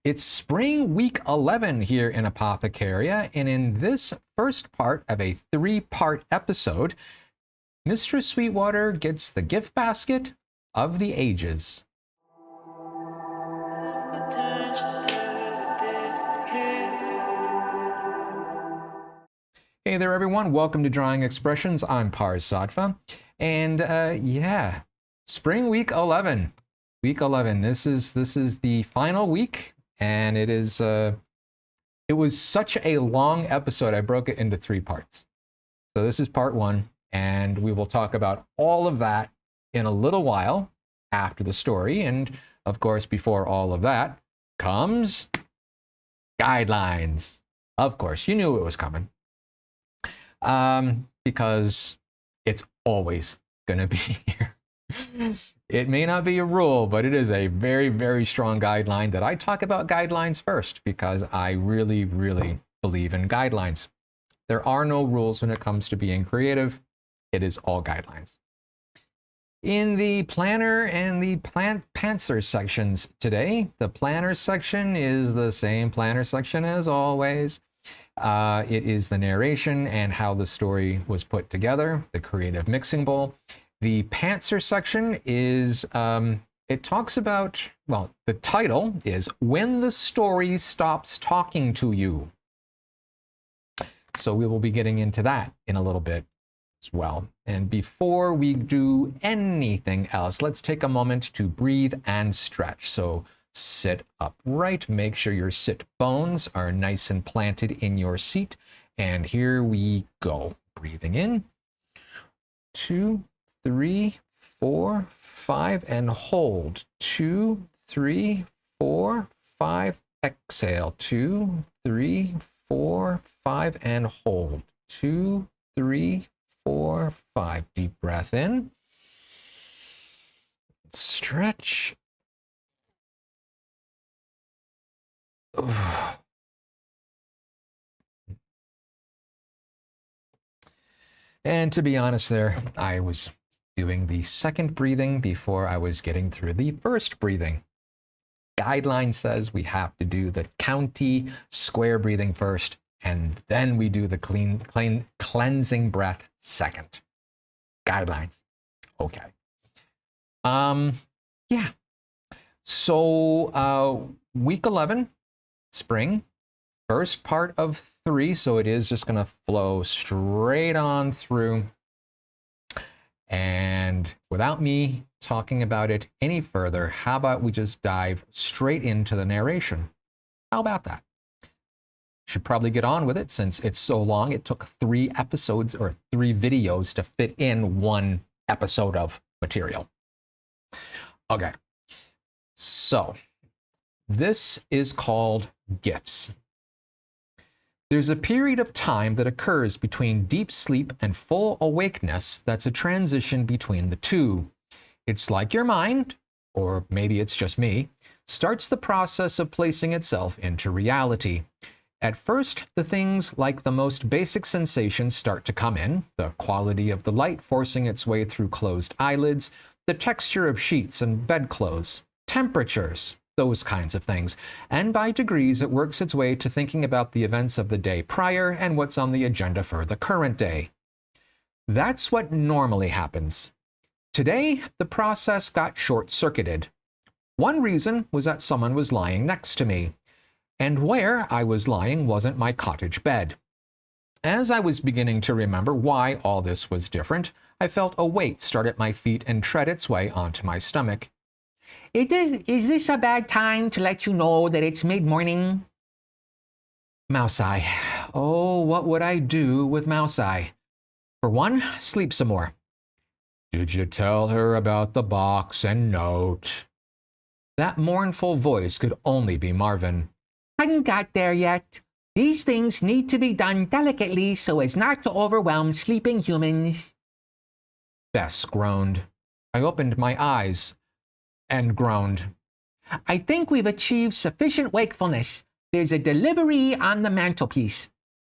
It's spring week 11 here in Apothecaria, and in this first part of a 3-part episode, Mistress Sweetwater gets the gift basket of the ages. Hey there, everyone. Welcome to Drawing Expressions. I'm Parz Sadfa, and yeah, spring week 11. Week 11. This is the final week. And it was such a long episode, I broke it into 3 parts. So this is part 1, and we will talk about all of that in a little while after the story. And of course, before all of that comes guidelines. Of course, you knew it was coming. Because it's always gonna be here. It may not be a rule, but it is a very, very strong guideline that I talk about guidelines first because I really, really believe in guidelines. There are no rules when it comes to being creative. It is all guidelines. In the planner and the pantser sections today, the planner section is the same planner section as always. It is the narration and how the story was put together, the creative mixing bowl. The pantser section is, it talks about, well, the title is When the Story Stops Talking to You. So we will be getting into that in a little bit as well. And before we do anything else, let's take a moment to breathe and stretch. So sit upright, make sure your sit bones are nice and planted in your seat. And here we go. Breathing in, 2, 3, 4, 5, and hold. 2, 3, 4, 5. Exhale. 2, 3, 4, 5, and hold. 2, 3, 4, 5. Deep breath in. Stretch. And to be honest there, I was doing the second breathing before I was getting through the first breathing. Guideline says we have to do the county square breathing first, and then we do the cleansing breath second. Guidelines. Okay. Yeah. So week 11, spring, first part of 3, so it is just going to flow straight on through. And without me talking about it any further, how about we just dive straight into the narration? How about that? Should probably get on with it since it's so long. It took 3 episodes or 3 videos to fit in 1 episode of material. Okay, so this is called gifts. There's a period of time that occurs between deep sleep and full awakeness that's a transition between the two. It's like your mind, or maybe it's just me, starts the process of placing itself into reality. At first, the things like the most basic sensations start to come in, the quality of the light forcing its way through closed eyelids, the texture of sheets and bedclothes, temperatures, those kinds of things. And by degrees, it works its way to thinking about the events of the day prior and what's on the agenda for the current day. That's what normally happens. Today, the process got short-circuited. One reason was that someone was lying next to me, and where I was lying wasn't my cottage bed. As I was beginning to remember why all this was different, I felt a weight start at my feet and tread its way onto my stomach. Is this a bad time to let you know that it's mid-morning? Mouse eye. Oh, what would I do with mouse eye? For one, sleep some more. Did you tell her about the box and note? That mournful voice could only be Marvin. Hadn't got there yet. These things need to be done delicately so as not to overwhelm sleeping humans. Bess groaned. I opened my eyes and groaned. I think we've achieved sufficient wakefulness. There's a delivery on the mantelpiece.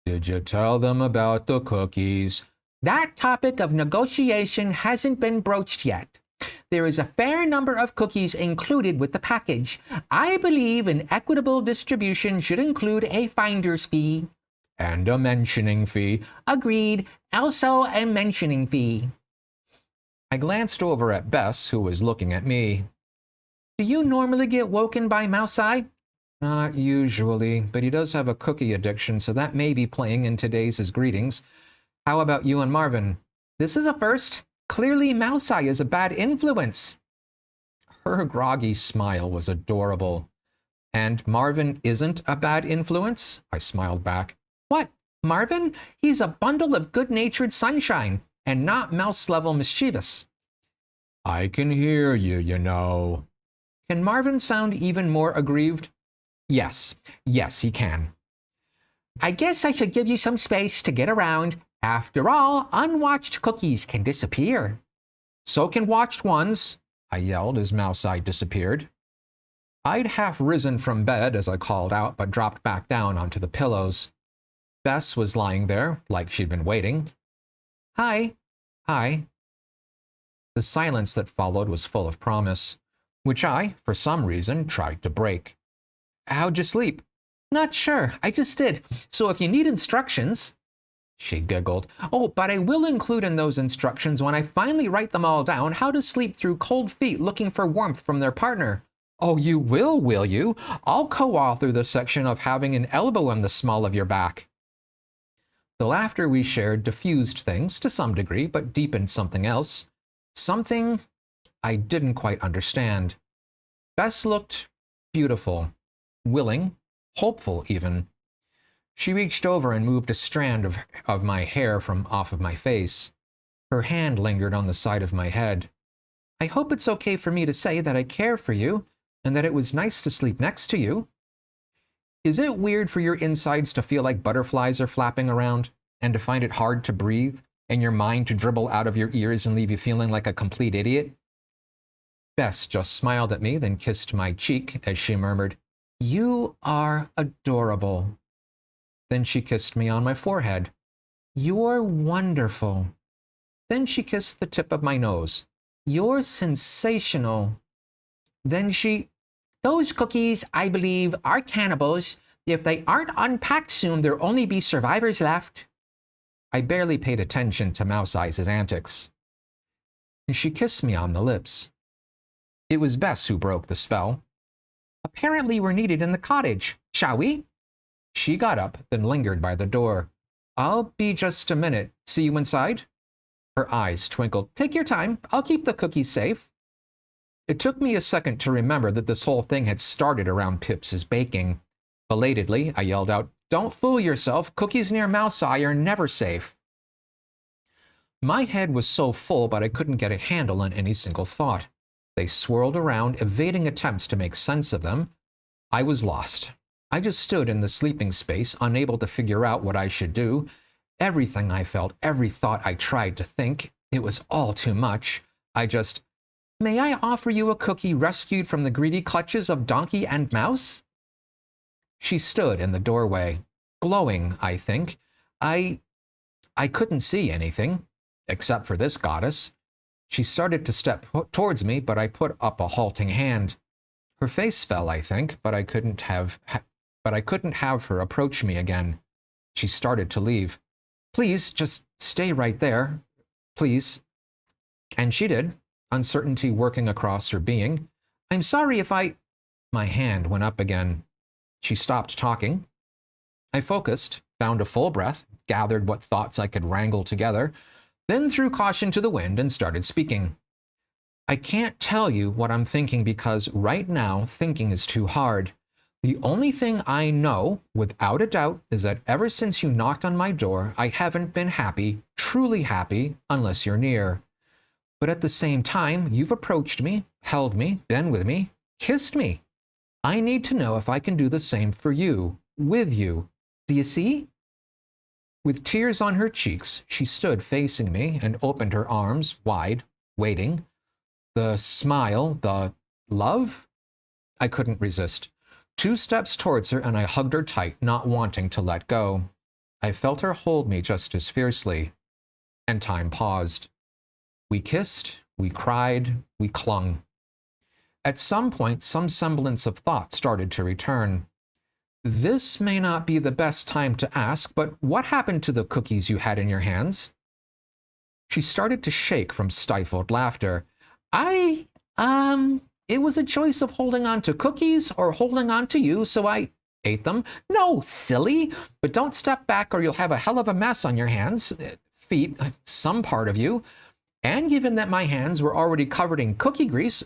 Did you tell them about the cookies? That topic of negotiation hasn't been broached yet. there is a fair number of cookies included with the package. I believe an equitable distribution should include a finder's fee. And a mentioning fee. Agreed. Also a mentioning fee. I glanced over at Bess, who was looking at me. Do you normally get woken by Mouse-Eye? Not usually, but he does have a cookie addiction, so that may be playing in today's greetings. How about you and Marvin? This is a first. Clearly, Mouse-Eye is a bad influence. Her groggy smile was adorable. And Marvin isn't a bad influence? I smiled back. What? Marvin? He's a bundle of good-natured sunshine, and not mouse-level mischievous. I can hear you, you know. Can Marvin sound even more aggrieved? Yes, he can. I guess I should give you some space to get around. After all, unwatched cookies can disappear. So can watched ones, I yelled as Mouse-Eye disappeared. I'd half risen from bed as I called out, but dropped back down onto the pillows. Bess was lying there, like she'd been waiting. Hi. Hi. The silence that followed was full of promise, which I, for some reason, tried to break. How'd you sleep? Not sure. I just did. So if you need instructions... She giggled. Oh, but I will include in those instructions, when I finally write them all down, how to sleep through cold feet looking for warmth from their partner. Oh, you will you? I'll co-author the section of having an elbow in the small of your back. The laughter we shared diffused things to some degree, but deepened something else. Something I didn't quite understand. Bess looked beautiful, willing, hopeful even. She reached over and moved a strand of my hair from off of my face. Her hand lingered on the side of my head. I hope it's okay for me to say that I care for you, and that it was nice to sleep next to you. Is it weird for your insides to feel like butterflies are flapping around, and to find it hard to breathe, and your mind to dribble out of your ears and leave you feeling like a complete idiot? Bess just smiled at me, then kissed my cheek as she murmured, "You are adorable." Then she kissed me on my forehead. "You're wonderful." Then she kissed the tip of my nose. "You're sensational." Then she... Those cookies, I believe, are cannibals. If they aren't unpacked soon, there'll only be survivors left. I barely paid attention to Mouse-Eye's antics. She kissed me on the lips. It was Bess who broke the spell. Apparently we're needed in the cottage. Shall we? She got up, then lingered by the door. I'll be just a minute. See you inside? Her eyes twinkled. Take your time. I'll keep the cookies safe. It took me a second to remember that this whole thing had started around Pips's baking. Belatedly, I yelled out, "Don't fool yourself. Cookies near Mouse-Eye are never safe." My head was so full, but I couldn't get a handle on any single thought. They swirled around, evading attempts to make sense of them. I was lost. I just stood in the sleeping space, unable to figure out what I should do. Everything I felt, every thought I tried to think, it was all too much. May I offer you a cookie rescued from the greedy clutches of Donkey and Mouse? She stood in the doorway, glowing, I think. I couldn't see anything, except for this goddess. She started to step towards me, but I put up a halting hand. Her face fell, I think, but I couldn't have her approach me again. She started to leave. "Please, just stay right there. Please." And she did, uncertainty working across her being. "I'm sorry if I..." My hand went up again. She stopped talking. I focused, found a full breath, gathered what thoughts I could wrangle together, then threw caution to the wind and started speaking. "I can't tell you what I'm thinking because right now thinking is too hard. The only thing I know, without a doubt, is that ever since you knocked on my door, I haven't been happy, truly happy, unless you're near. But at the same time, you've approached me, held me, been with me, kissed me. I need to know if I can do the same for you, with you. Do you see?" With tears on her cheeks, she stood facing me and opened her arms wide, waiting. The smile, the love? I couldn't resist. 2 steps towards her and I hugged her tight, not wanting to let go. I felt her hold me just as fiercely. And time paused. We kissed, We cried, we clung. At some point, some semblance of thought started to return. This may not be the best time to ask, but what happened to the cookies you had in your hands? She started to shake from stifled laughter. It was a choice of holding on to cookies or holding on to you, so I ate them. No, silly, but don't step back or you'll have a hell of a mess on your hands, feet, some part of you. And given that my hands were already covered in cookie grease,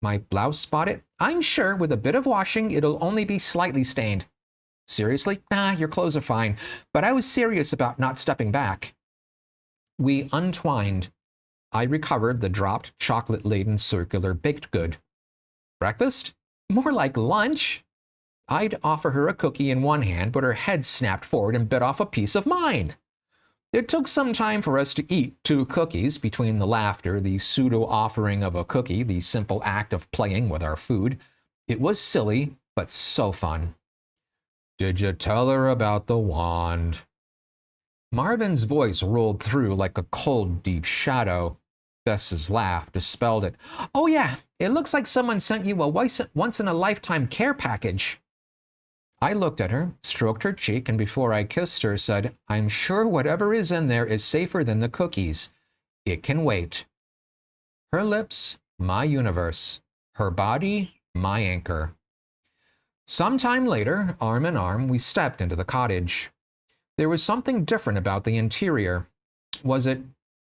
my blouse spotted, I'm sure with a bit of washing, it'll only be slightly stained. Seriously? Nah, your clothes are fine. But I was serious about not stepping back. We untwined. I recovered the dropped, chocolate-laden circular baked good. Breakfast? More like lunch. I'd offer her a cookie in one hand, but her head snapped forward and bit off a piece of mine. It took some time for us to eat 2 cookies between the laughter, the pseudo-offering of a cookie, the simple act of playing with our food. It was silly, but so fun. Did you tell her about the wand? Marvin's voice rolled through like a cold, deep shadow. Bess's laugh dispelled it. Oh yeah, it looks like someone sent you a once-in-a-lifetime care package. I looked at her, stroked her cheek, and before I kissed her, said, I'm sure whatever is in there is safer than the cookies. It can wait. Her lips, my universe. Her body, my anchor. Sometime later, arm in arm, we stepped into the cottage. There was something different about the interior. Was it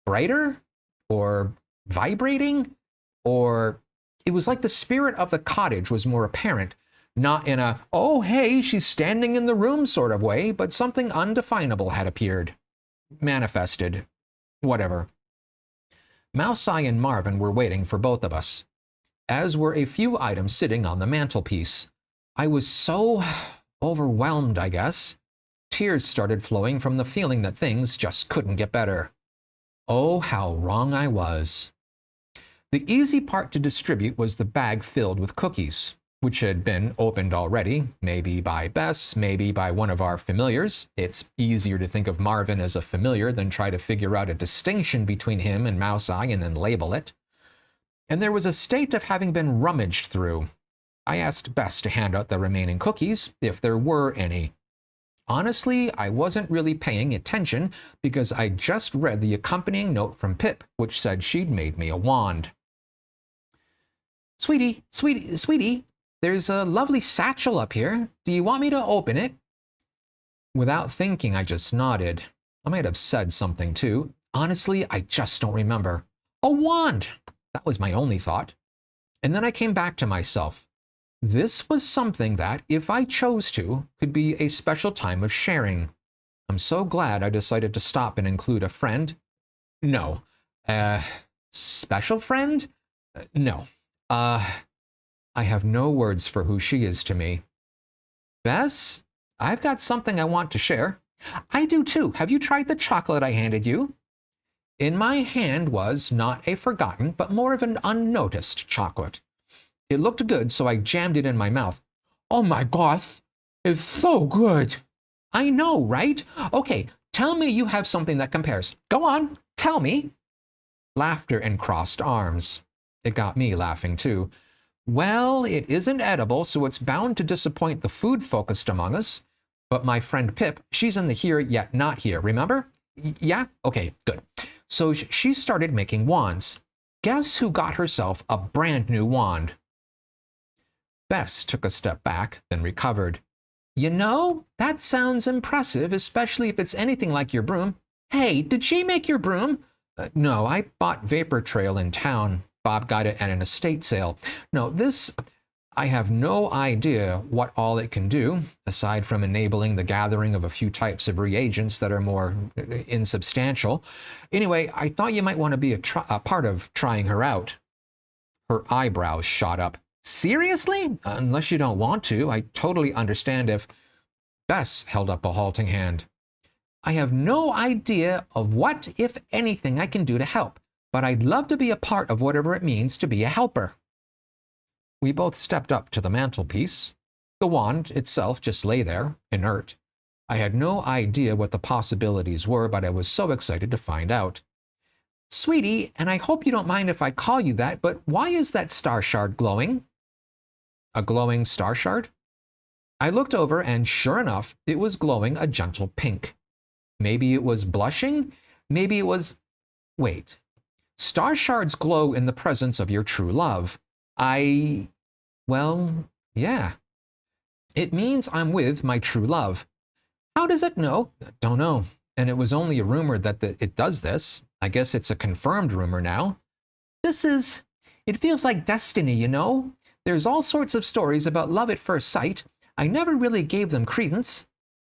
brighter? Or vibrating? Or it was like the spirit of the cottage was more apparent. Not in a, oh, hey, she's standing in the room sort of way, but something undefinable had appeared. Manifested. Whatever. Mouseye and Marvin were waiting for both of us, as were a few items sitting on the mantelpiece. I was so overwhelmed, I guess. Tears started flowing from the feeling that things just couldn't get better. Oh, how wrong I was. The easy part to distribute was the bag filled with cookies, which had been opened already, maybe by Bess, maybe by one of our familiars. It's easier to think of Marvin as a familiar than try to figure out a distinction between him and Mouseye and then label it. And there was a state of having been rummaged through. I asked Bess to hand out the remaining cookies, if there were any. Honestly, I wasn't really paying attention because I just read the accompanying note from Pip, which said she'd made me a wand. Sweetie, there's a lovely satchel up here. Do you want me to open it? Without thinking, I just nodded. I might have said something too. Honestly, I just don't remember. A wand! That was my only thought. And then I came back to myself. This was something that, if I chose to, could be a special time of sharing. I'm so glad I decided to stop and include a friend. No. Special friend? No. I have no words for who she is to me. Bess, I've got something I want to share. I do too. Have you tried the chocolate I handed you? In my hand was not a forgotten, but more of an unnoticed chocolate. It looked good, so I jammed it in my mouth. Oh my gosh, it's so good. I know, right? Okay, tell me you have something that compares. Go on, tell me. Laughter and crossed arms. It got me laughing too. Well, it isn't edible, so it's bound to disappoint the food-focused among us. But my friend Pip, she's in the here yet not here, remember? Yeah? Okay, good. So she started making wands. Guess who got herself a brand new wand? Bess took a step back, then recovered. You know, that sounds impressive, especially if it's anything like your broom. Hey, did she make your broom? No, I bought Vapor Trail in town. Bob got it at an estate sale. No, I have no idea what all it can do, aside from enabling the gathering of a few types of reagents that are more insubstantial. Anyway, I thought you might want to be a part of trying her out. Her eyebrows shot up. Seriously? Unless you don't want to, I totally understand if... Bess held up a halting hand. I have no idea of what, if anything, I can do to help, but I'd love to be a part of whatever it means to be a helper. We both stepped up to the mantelpiece. The wand itself just lay there, inert. I had no idea what the possibilities were, but I was so excited to find out. Sweetie, and I hope you don't mind if I call you that, but why is that star shard glowing? A glowing star shard? I looked over, and sure enough, it was glowing a gentle pink. Maybe it was blushing? Maybe it was... Wait. Star shards glow in the presence of your true love. Well, yeah. It means I'm with my true love. How does it know? Don't know. And it was only a rumor that it does this. I guess it's a confirmed rumor now. It feels like destiny, you know? There's all sorts of stories about love at first sight. I never really gave them credence.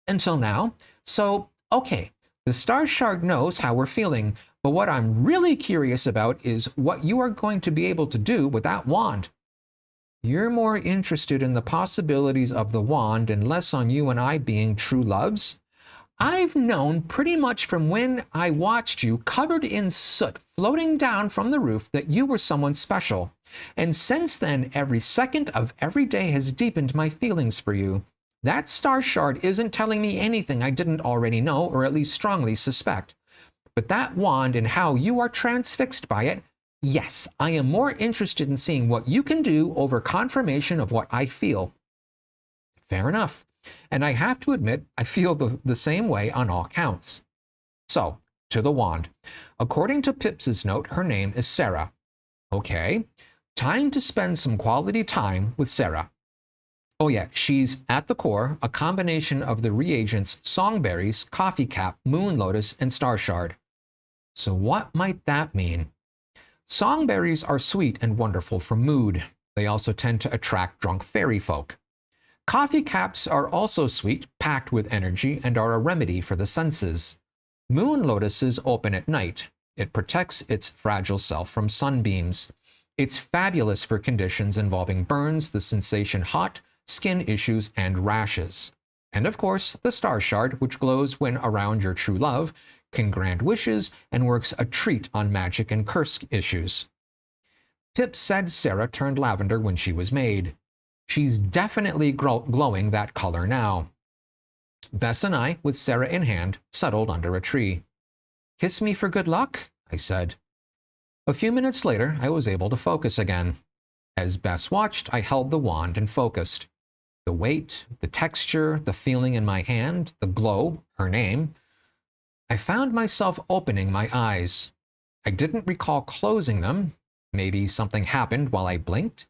Until now. So, okay, the star shard knows how we're feeling, but what I'm really curious about is what you are going to be able to do with that wand. You're more interested in the possibilities of the wand and less on you and I being true loves? I've known pretty much from when I watched you covered in soot floating down from the roof that you were someone special. And since then, every second of every day has deepened my feelings for you. That star shard isn't telling me anything I didn't already know, or at least strongly suspect. But that wand and how you are transfixed by it, yes, I am more interested in seeing what you can do over confirmation of what I feel. Fair enough. And I have to admit, I feel the same way on all counts. So, to the wand. According to Pips's note, her name is Sarah. Okay, time to spend some quality time with Sarah. Oh yeah, she's at the core a combination of the reagents songberries, coffee cap, moon lotus, and star shard. So what might that mean? Songberries are sweet and wonderful for mood. They also tend to attract drunk fairy folk. Coffee caps are also sweet, packed with energy, and are a remedy for the senses. Moon lotuses open at night. It protects its fragile self from sunbeams. It's fabulous for conditions involving burns, the sensation hot, skin issues, and rashes. And of course, the star shard, which glows when around your true love, can grant wishes and works a treat on magic and curse issues. Pip said Sarah turned lavender when she was made. She's definitely glowing that color now. Bess and I, with Sarah in hand, settled under a tree. "Kiss me for good luck," I said. A few minutes later, I was able to focus again. As Bess watched, I held the wand and focused. The weight, the texture, the feeling in my hand, the glow, her name. I found myself opening my eyes. I didn't recall closing them. Maybe something happened while I blinked.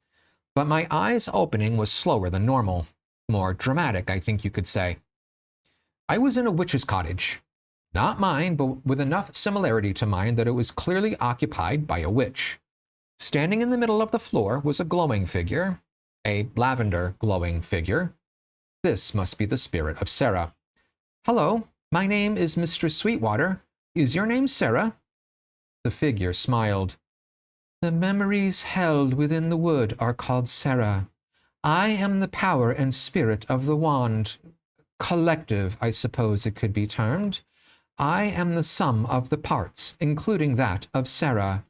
But my eyes opening was slower than normal. More dramatic, I think you could say. I was in a witch's cottage. Not mine, but with enough similarity to mine that it was clearly occupied by a witch. Standing in the middle of the floor was a glowing figure, a lavender glowing figure. This must be the spirit of Sarah. "Hello, my name is Mistress Sweetwater. Is your name Sarah?" The figure smiled. "The memories held within the wood are called Sarah. I am the power and spirit of the wand. Collective, I suppose it could be termed. I am the sum of the parts, including that of Sarah.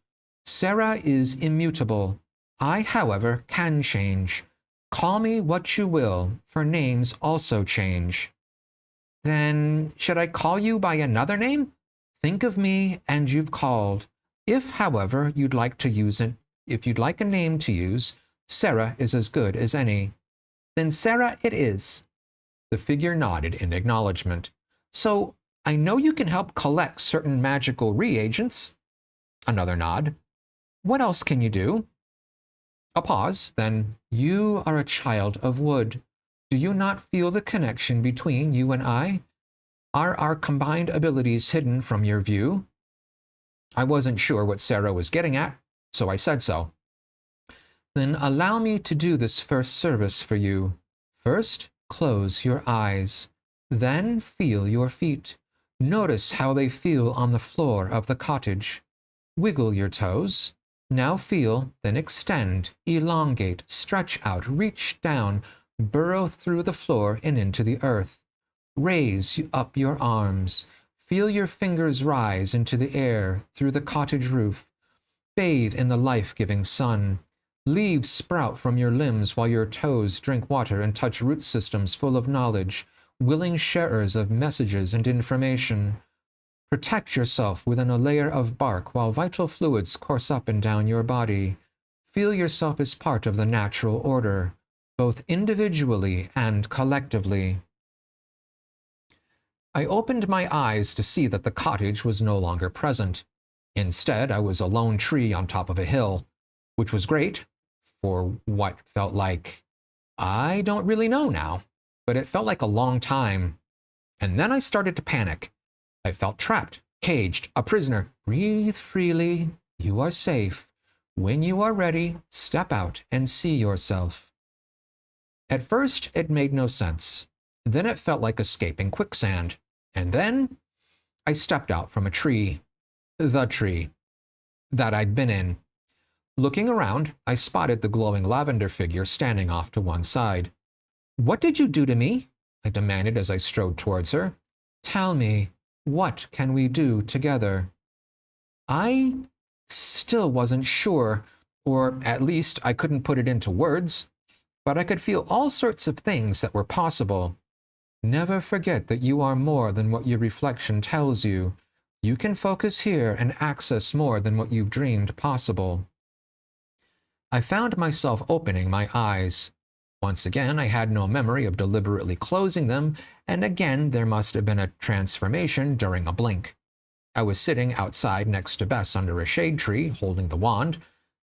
Sarah is immutable. I, however, can change. Call me what you will, for names also change." "Then, should I call you by another name?" "Think of me, and you've called. If, however, you'd like a name to use, Sarah is as good as any." "Then Sarah it is." The figure nodded in acknowledgement. "So, I know you can help collect certain magical reagents." Another nod. "What else can you do?" A pause, then, "You are a child of wood. Do you not feel the connection between you and I? Are our combined abilities hidden from your view?" I wasn't sure what Sarah was getting at, so I said so. "Then allow me to do this first service for you. First, close your eyes. Then feel your feet. Notice how they feel on the floor of the cottage. Wiggle your toes. Now feel, then extend, elongate, stretch out, reach down, burrow through the floor and into the earth. Raise up your arms. Feel your fingers rise into the air through the cottage roof. Bathe in the life-giving sun. Leaves sprout from your limbs while your toes drink water and touch root systems full of knowledge, willing sharers of messages and information. Protect yourself within a layer of bark while vital fluids course up and down your body. Feel yourself as part of the natural order, both individually and collectively. I opened my eyes to see that the cottage was no longer present. Instead, I was a lone tree on top of a hill, which was great for what felt like, I don't really know now, but it felt like a long time. And then I started to panic. I felt trapped, caged, a prisoner. Breathe freely. You are safe. When you are ready, step out and see yourself. At first, it made no sense. Then it felt like escaping quicksand. And then I stepped out from a tree. The tree that I'd been in. Looking around, I spotted the glowing lavender figure standing off to one side. What did you do to me? I demanded as I strode towards her. Tell me, what can we do together? I still wasn't sure, or at least I couldn't put it into words, but I could feel all sorts of things that were possible. Never forget that you are more than what your reflection tells you. You can focus here and access more than what you've dreamed possible. I found myself opening my eyes. Once again, I had no memory of deliberately closing them, and again there must have been a transformation during a blink. I was sitting outside next to Bess under a shade tree, holding the wand,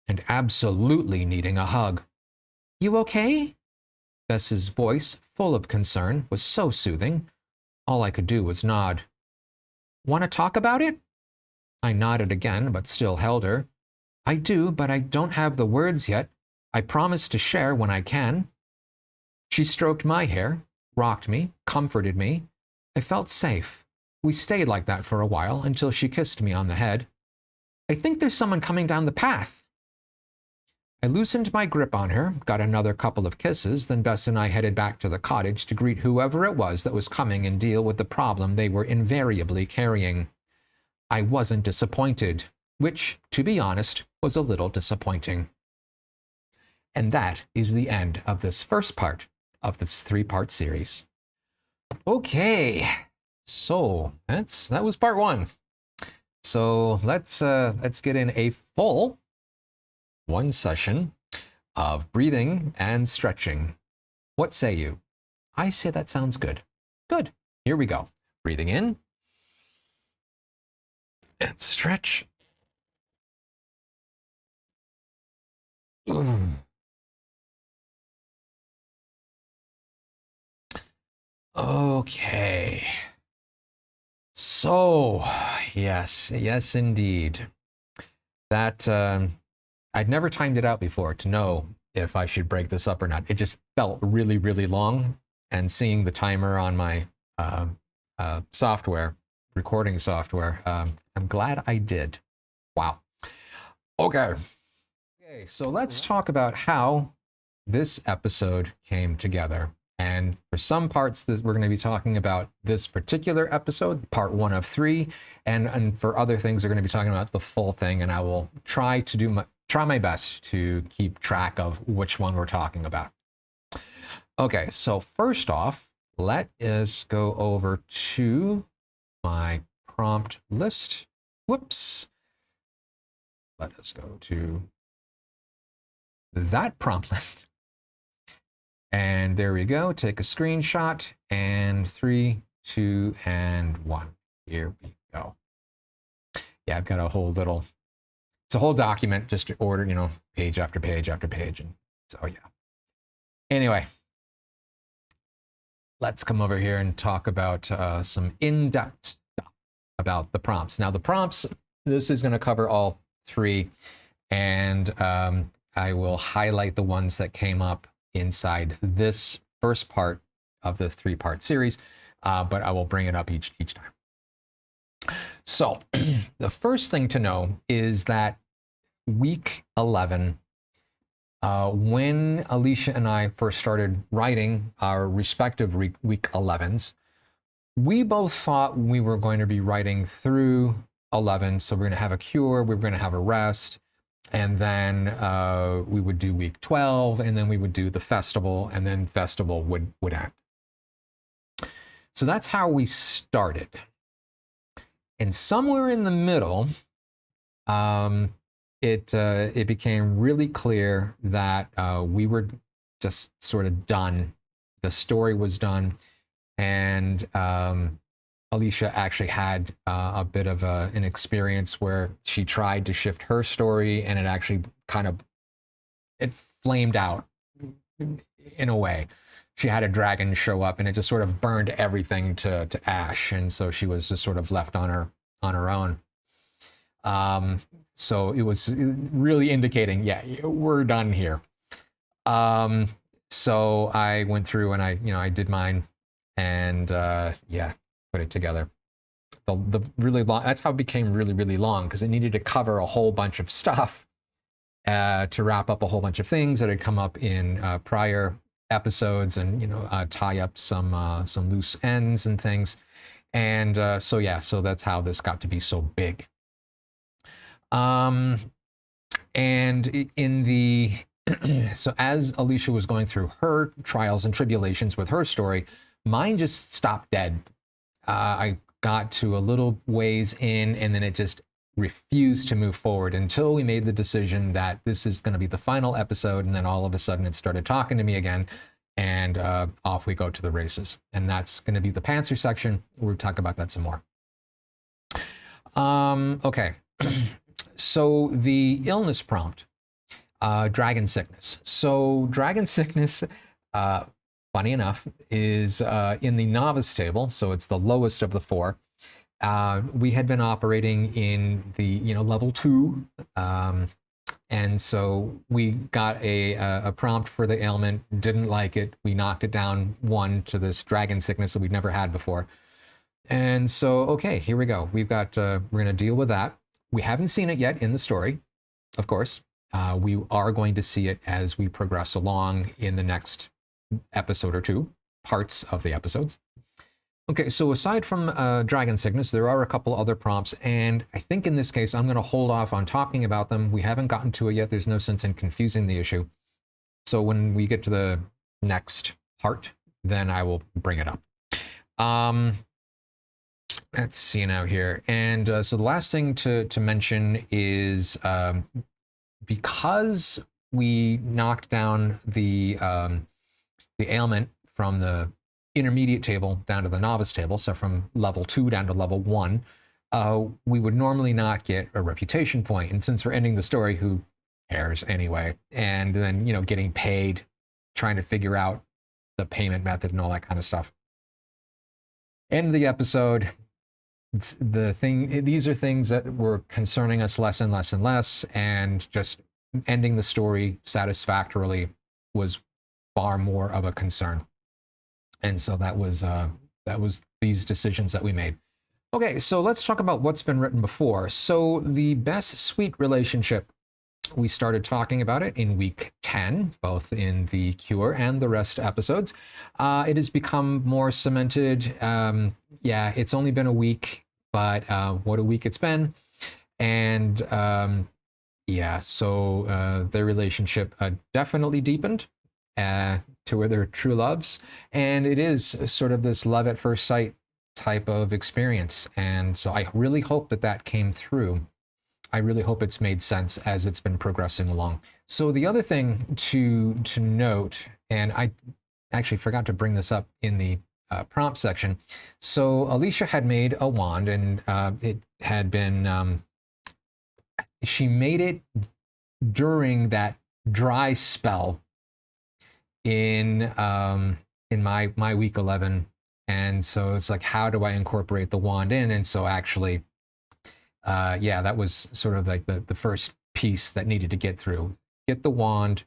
and absolutely needing a hug. You okay? Bess's voice, full of concern, was so soothing. All I could do was nod. Want to talk about it? I nodded again, but still held her. I do, but I don't have the words yet. I promise to share when I can. She stroked my hair, rocked me, comforted me. I felt safe. We stayed like that for a while until she kissed me on the head. I think there's someone coming down the path. I loosened my grip on her, got another couple of kisses, then Bess and I headed back to the cottage to greet whoever it was that was coming and deal with the problem they were invariably carrying. I wasn't disappointed, which, to be honest, was a little disappointing. And that is the end of this first part of this three-part series. Okay, so that was part one. So let's get in a full one session of breathing and stretching. What say you? I say that sounds good. Good. Here we go. Breathing in and stretch. Okay. So, yes, indeed. That I'd never timed it out before to know if I should break this up or not. It just felt really, really long, and seeing the timer on my recording software, I'm glad I did. Wow. Okay, so let's talk about how this episode came together. And for some parts, we're going to be talking about this particular episode, part 1 of 3, and for other things, we're going to be talking about the full thing. And I will try my best to keep track of which one we're talking about. Okay, so first off, let us go over to my prompt list. Whoops. Let us go to that prompt list. And there we go. Take a screenshot, and 3, 2, and 1. Here we go. Yeah, I've got a whole it's a whole document just ordered, page after page after page. And so, yeah. Anyway, let's come over here and talk about some in-depth stuff about the prompts. Now, the prompts, this is going to cover all 3, and I will highlight the ones that came up inside this first part of the 3-part series, but I will bring it up each time. So the first thing to know is that week 11, when Alicia and I first started writing our respective week 11s, we both thought we were going to be writing through 11. So we're going to have a cure, we're going to have a rest, and then we would do week 12, and then we would do the festival, and then festival would end. So that's how we started. And somewhere in the middle, it became really clear that we were just sort of done. The story was done, and Alicia actually had a bit of an experience where she tried to shift her story, and it actually kind of it flamed out in a way. She had a dragon show up, and it just sort of burned everything to ash, and so she was just sort of left on her own. So it was really indicating, yeah, we're done here. So I went through and I did mine, and yeah, put it together. The really long, that's how it became really, really long, because it needed to cover a whole bunch of stuff to wrap up a whole bunch of things that had come up in prior episodes, and tie up some loose ends and things. And so yeah, so that's how this got to be so big. And in the so as Alicia was going through her trials and tribulations with her story, mine just stopped dead. I got to a little ways in, and then it just refused to move forward until we made the decision that this is going to be the final episode. And then all of a sudden it started talking to me again, and off we go to the races. And that's going to be the Panther section. We'll talk about that some more. Okay. So the illness prompt, dragon sickness. So dragon sickness, funny enough, is in the novice table, so it's the lowest of the four. We had been operating in the level 2, and so we got a prompt for the ailment, didn't like it. We knocked it down 1 to this dragon sickness that we'd never had before. And so, okay, here we go. We've got we're going to deal with that. We haven't seen it yet in the story, of course. We are going to see it as we progress along in the next episode or 2, parts of the episodes. Okay, so aside from dragon sickness, there are a couple other prompts, and I think in this case I'm going to hold off on talking about them. We haven't gotten to it yet. There's no sense in confusing the issue. So when we get to the next part, then I will bring it up. Let's see now here. And so the last thing to mention is because we knocked down the ailment from the intermediate table down to the novice table, so from level 2 down to level 1, we would normally not get a reputation point. And since we're ending the story, who cares anyway? And then, getting paid, trying to figure out the payment method and all that kind of stuff. End of the episode. These are things that were concerning us less and less and less, and just ending the story satisfactorily was far more of a concern. And so that was these decisions that we made. Okay, so let's talk about what's been written before. So the best sweet relationship, we started talking about it in week 10, both in the Cure and the Rest episodes. It has become more cemented. Yeah, it's only been a week, but what a week it's been. And yeah, so their relationship definitely deepened to where they're true loves. And it is sort of this love at first sight type of experience. And so I really hope that came through. I really hope it's made sense as it's been progressing along. So the other thing to note, and I actually forgot to bring this up in the prompt section. So Alicia had made a wand, and it had been, she made it during that dry spell in my week 11. And so it's like, how do I incorporate the wand in? And so actually, yeah, that was sort of like the first piece that needed to get through. Get the wand,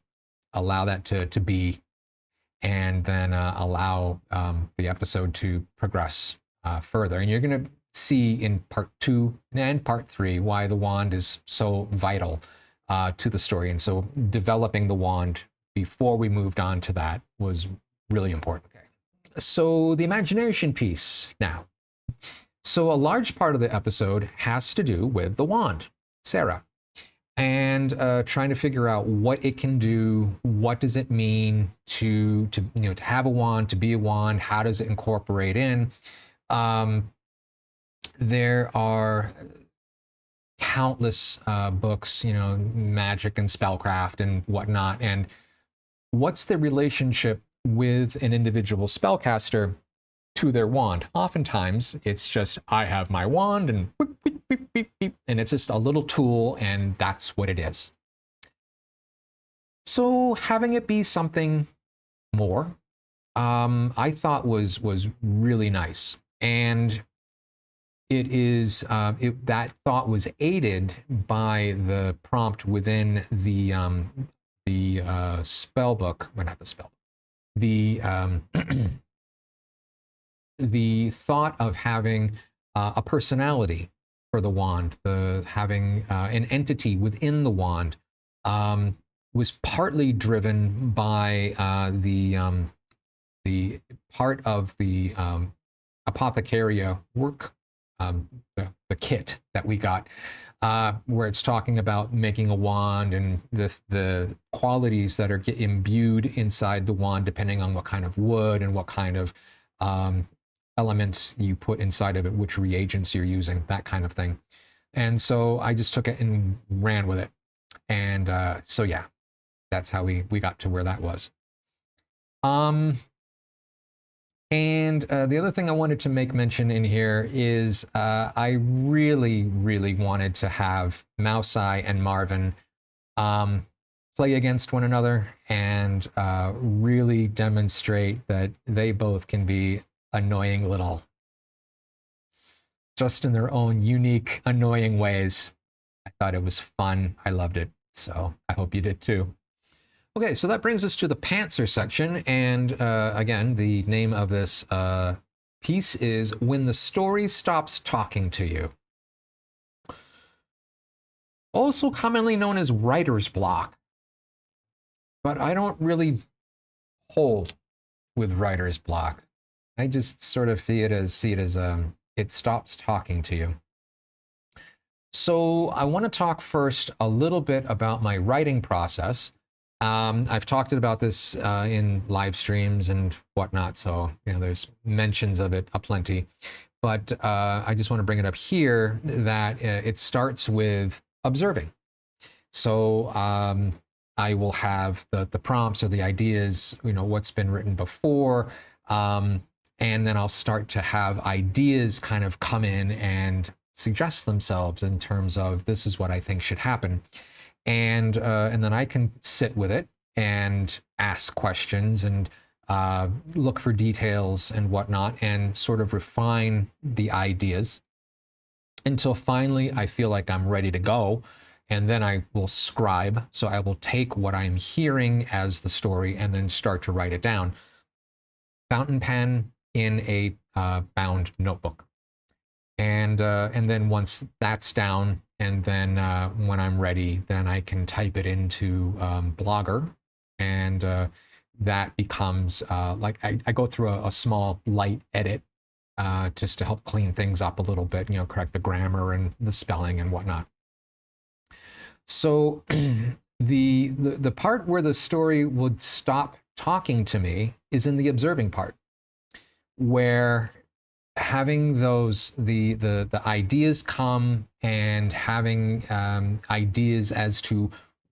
allow that to be, and then allow the episode to progress further. And you're going to see in part 2 and part 3 why the wand is so vital to the story. And so developing the wand before we moved on to that was really important. Okay. So the imagination piece now. So a large part of the episode has to do with the wand, Sarah, and trying to figure out what it can do, what does it mean to have a wand, to be a wand, how does it incorporate in. there are countless books, you know, magic and spellcraft and whatnot. And what's the relationship with an individual spellcaster to their wand? Oftentimes, it's just, I have my wand and beep, beep, beep, beep, beep, and it's just a little tool, and that's what it is. So having it be something more, I thought was really nice. And it is that thought was aided by the prompt within the spell book, well, not the spell, the the thought of having a personality for the wand, the having an entity within the wand, was partly driven by the part of the apothecaria work, the kit that we got, where it's talking about making a wand and the qualities that are imbued inside the wand, depending on what kind of wood and what kind of elements you put inside of it, which reagents you're using, that kind of thing. And so I just took it and ran with it. And so yeah, that's how we got to where that was. And the other thing I wanted to make mention in here is I really, really wanted to have Mousei and Marvin play against one another and really demonstrate that they both can be annoying little, just in their own unique, annoying ways. I thought it was fun. I loved it. So I hope you did too. Okay, so that brings us to the pantser section, and again, the name of this piece is When the Story Stops Talking to You. Also commonly known as writer's block, but I don't really hold with writer's block. I just sort of see it as it stops talking to you. So I want to talk first a little bit about my writing process. I've talked about this in live streams and whatnot, so you know, there's mentions of it aplenty. But I just want to bring it up here that it starts with observing. So I will have the prompts or the ideas, you know, what's been written before, and then I'll start to have ideas kind of come in and suggest themselves in terms of this is what I think should happen. And then I can sit with it and ask questions and look for details and whatnot and sort of refine the ideas until finally I feel like I'm ready to go. And then I will scribe. So I will take what I'm hearing as the story and then start to write it down. Fountain pen in a bound notebook. And then once that's down, and then when I'm ready, then I can type it into Blogger, and that becomes like I go through a small light edit just to help clean things up a little bit, you know, correct the grammar and the spelling and whatnot. So the part where the story would stop talking to me is in the observing part, where having those the ideas come and having ideas as to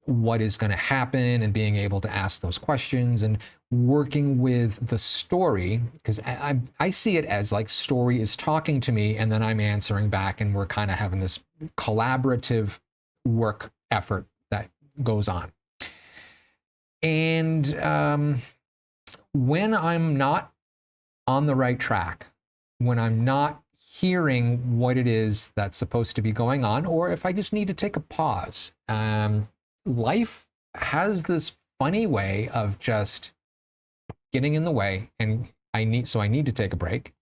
what is going to happen and being able to ask those questions and working with the story, because I see it as like story is talking to me and then I'm answering back, and we're kind of having this collaborative work effort that goes on. And when I'm not on the right track, when I'm not hearing what it is that's supposed to be going on, or if I just need to take a pause. Life has this funny way of just getting in the way, and I need to take a break.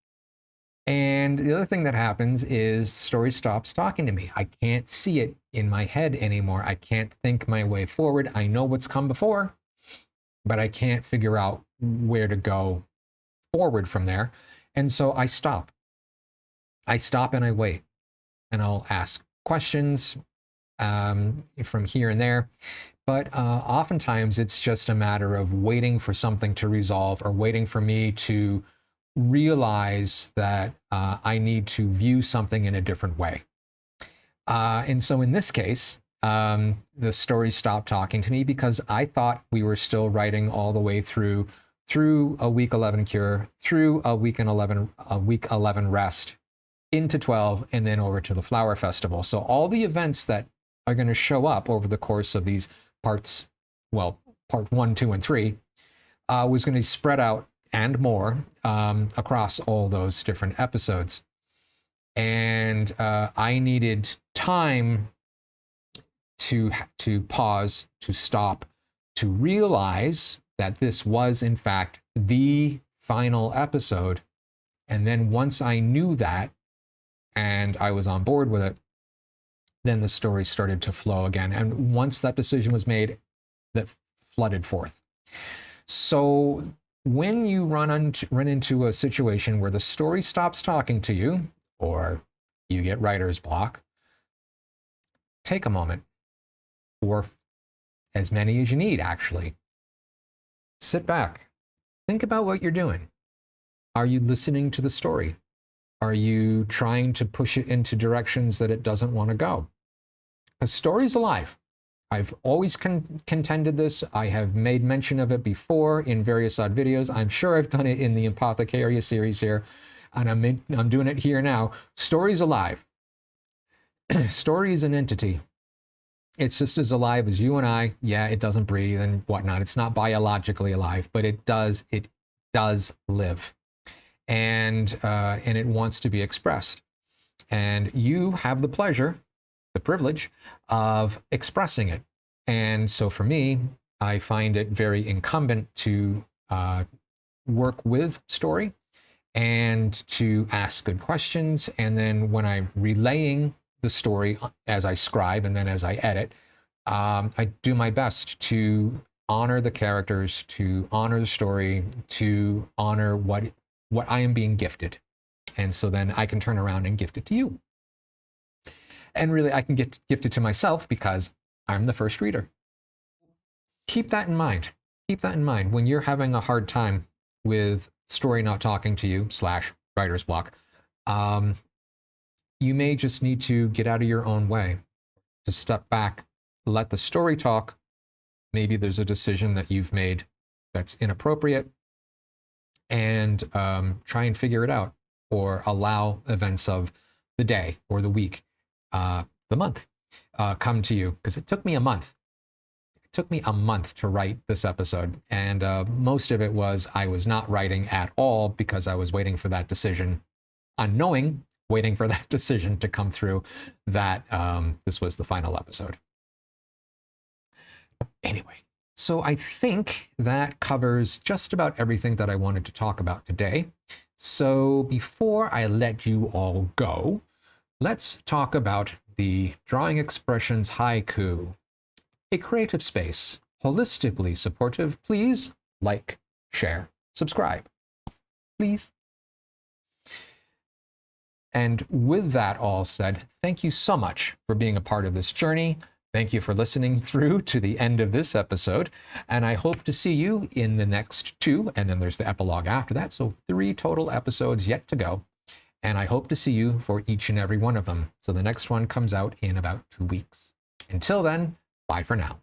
And the other thing that happens is story stops talking to me. I can't see it in my head anymore. I can't think my way forward. I know what's come before, but I can't figure out where to go forward from there. And so I stop. I stop and I wait, and I'll ask questions from here and there. But oftentimes it's just a matter of waiting for something to resolve, or waiting for me to realize that I need to view something in a different way. And so in this case, the story stopped talking to me because I thought we were still writing all the way through a week 11 cure, through a week 11 rest, into 12, and then over to the flower festival. So all the events that are going to show up over the course of these parts, well, part 1, 2, and 3, was going to be spread out and more across all those different episodes. And I needed time to pause, to stop, to realize that this was in fact the final episode. And then once I knew that and I was on board with it, then the story started to flow again. And once that decision was made, that flooded forth. So when you run into a situation where the story stops talking to you, or you get writer's block, take a moment, or as many as you need, actually. Sit back. Think about what you're doing. Are you listening to the story? Are you trying to push it into directions that it doesn't want to go? A story's alive. I've always contended this. I have made mention of it before in various odd videos. I'm sure I've done it in the Apothecaria series here, and I'm doing it here now. Story's alive. Story is an entity. It's just as alive as you and I. Yeah, it doesn't breathe and whatnot. It's not biologically alive, but it does live, and it wants to be expressed. And you have the pleasure, the privilege of expressing it. And so for me, I find it very incumbent to work with story and to ask good questions. And then when I'm relaying the story as I scribe and then as I edit, I do my best to honor the characters, to honor the story, to honor what I am being gifted. And so then I can turn around and gift it to you. And really, I can gift it to myself because I'm the first reader. Keep that in mind. Keep that in mind when you're having a hard time with story not talking to you / writer's block. You may just need to get out of your own way, to step back, let the story talk. Maybe there's a decision that you've made that's inappropriate, and try and figure it out, or allow events of the day or the week, the month, come to you. Because it took me a month. It took me a month to write this episode, and most of it was I was not writing at all because I was waiting for that decision, waiting for that decision to come through that this was the final episode. Anyway, so I think that covers just about everything that I wanted to talk about today. So before I let you all go, let's talk about the drawingXpressions haiku. A creative space, holistically supportive. Please like, share, subscribe. Please. And with that all said, thank you so much for being a part of this journey. Thank you for listening through to the end of this episode. And I hope to see you in the next 2, and then there's the epilogue after that. So 3 total episodes yet to go. And I hope to see you for each and every one of them. So the next one comes out in about 2 weeks. Until then, bye for now.